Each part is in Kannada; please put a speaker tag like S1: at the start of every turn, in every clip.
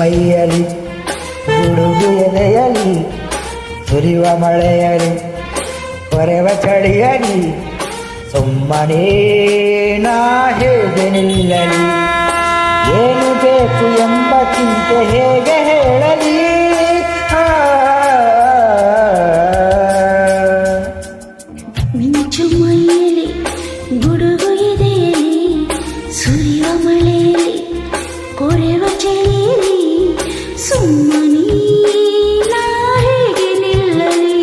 S1: ಮೈಯಲಿ ಗುಡುಗು ಎದೆಯಲಿ ಸುರಿಯುವ ಮಳೆಯಲಿ ಕೊರೆವ ಚಳಿಯಲಿ ಸುಮ್ಮನೆ ನಾ ಹೇಗೆ ನಿಲ್ಲಲಿ ಏನು ಬೇಕು ಎಂಬ ಚಿಂತೆ ಹೇಗೆ ಹೇಳಲಿ
S2: ಮಿಂಚು ಮೈಯಲಿ ಗುಡುಗು ಎದೆಯಲಿ ಸುರಿಯುವ ಮಳೆಯಲಿ ಕೊರೆವ ಚಳಿಯಲಿ ಸುಮ್ಮನೆ ನಾ ಹೇಗೆ ನಿಲ್ಲಲಿ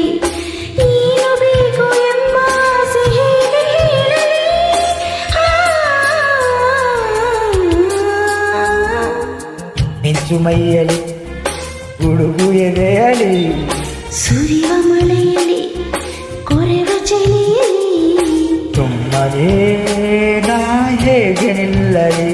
S2: ಏನು ಬೇಕು ಎಂಬ ಆಸೆ ಹೇಗೆ ಹೇಳಲಿ
S1: ಮಿಂಚು ಮೈಯಲಿ ಗುಡುಗು ಎದೆಯಲಿ
S2: ಸುರಿಯುವ ಮಳೆಯಲಿ ಕೊರೆವ ಚಳಿಯಲಿ
S1: ಸುಮ್ಮನೆ ನಾ ಹೇಗೆ ನಿಲ್ಲಲಿ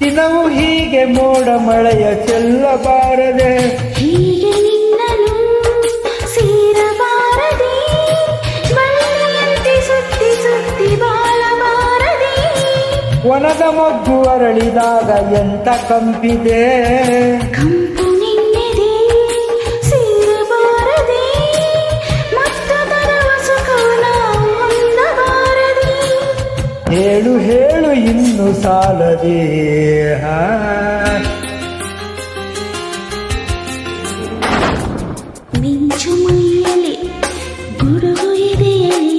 S1: ದಿನವೂ ಹೀಗೆ ಮೋಡ ಮಳೆಯ ಚೆಲ್ಲಬಾರದೆ
S2: ಹೀಗೆ ನಿನ್ನನು ಸೇರಬಾರದೆ ಬಳ್ಳಿಯಂತೆ ಸುತ್ತಿ ಸುತ್ತಿ ಬಾಳಬಾರದೆ
S1: ವನದ ಮೊಗ್ಗು ಅರಳಿದಾಗ ಎಂತ ಕಂಪಿದೆ
S2: ಕಂಪು ನಿನ್ನೆದೆ ಸೇರಬಾರದೆ ಮತ್ತು ತರುವ ಸುಖವು ನಾವು ಹೊಂದಬಾರದೆ
S1: ಹೇಳು ಹೇಳು ಇನ್ನು ಸಾಲದೆ
S2: ಮಿಂಚು ಮೈಯಲಿ ಗುಡುಗು ಎದೆಯಲಿ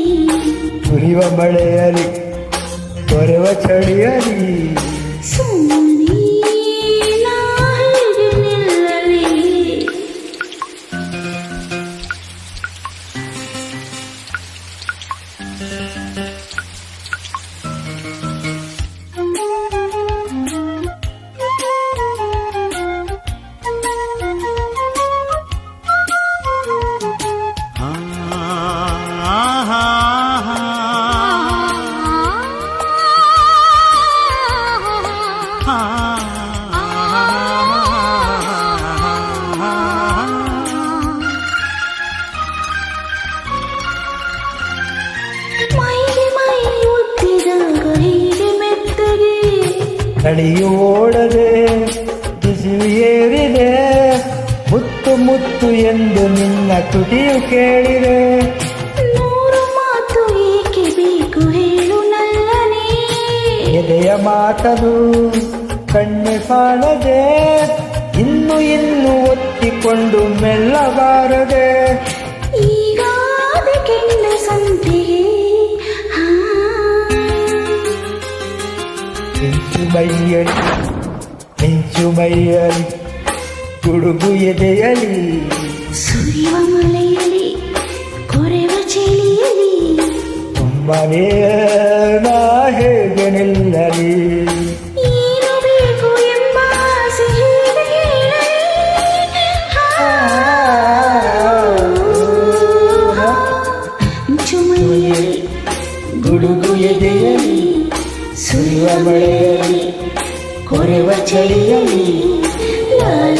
S1: ಸುರಿಯುವ ಮಳೆಯಲಿ ಕೊರೆವ ಚಳಿಯಲಿ
S2: ಸುಮ್ಮನೆ ನಾ ಹೇಗೆ ನಿಲ್ಲಲಿ ಮೈಗೆ ಮೈ ಒತ್ತಿದಾಗ ಹೀಗೆ ಮೆತ್ತಗೆ
S1: ಚಳಿಯು ಓಡದೆ ಬಿಸಿಲು ಏರಿದೆ ಮುತ್ತು ಮುತ್ತು ಎಂದು ನಿನ್ನ ತುಟಿಯು ಕೇಳಿದೆ
S2: ನೂರು ಮಾತು ಏಕೆ ಬೇಕು ಹೇಳು ನಲ್ಲನೇ
S1: ಎದೆಯ ಮಾತನು ಕಣ್ಣೆ ಕಾಣದೆ ಇನ್ನು ಇನ್ನು ಒತ್ತಿಕೊಂಡು ಮೆಲ್ಲಬಾರದೆ
S2: ಈಗ ಅದಕ್ಕೆಲ್ಲ ಸಂತೆಗೆ
S1: ಮಿಂಚು ಮೈಯಲಿ ಗುಡುಗು ಎದೆಯಲಿ
S2: ಸುರಿಯುವ ಮಳೆಯಲಿ ಕೊರೆವ ಚಳಿಯಲಿ
S1: ಸುಮ್ಮನೆ ನಾ ಹೇಗೆ ನಿಲ್ಲಲಿ
S2: ಏನು ಬೇಕು ಎಂಬ ಆಸೆ ಹೇಗೆ ಹೇಳಲಿ ಮಿಂಚು ಮೈಯಲಿ
S1: ಗುಡುಗು ಎದೆಯಲಿ ಸುರಿಯುವ ಮಳೆಯಲಿ ಕೊರೆವ ಚಳಿಯಲಿ
S2: ಲಾಲ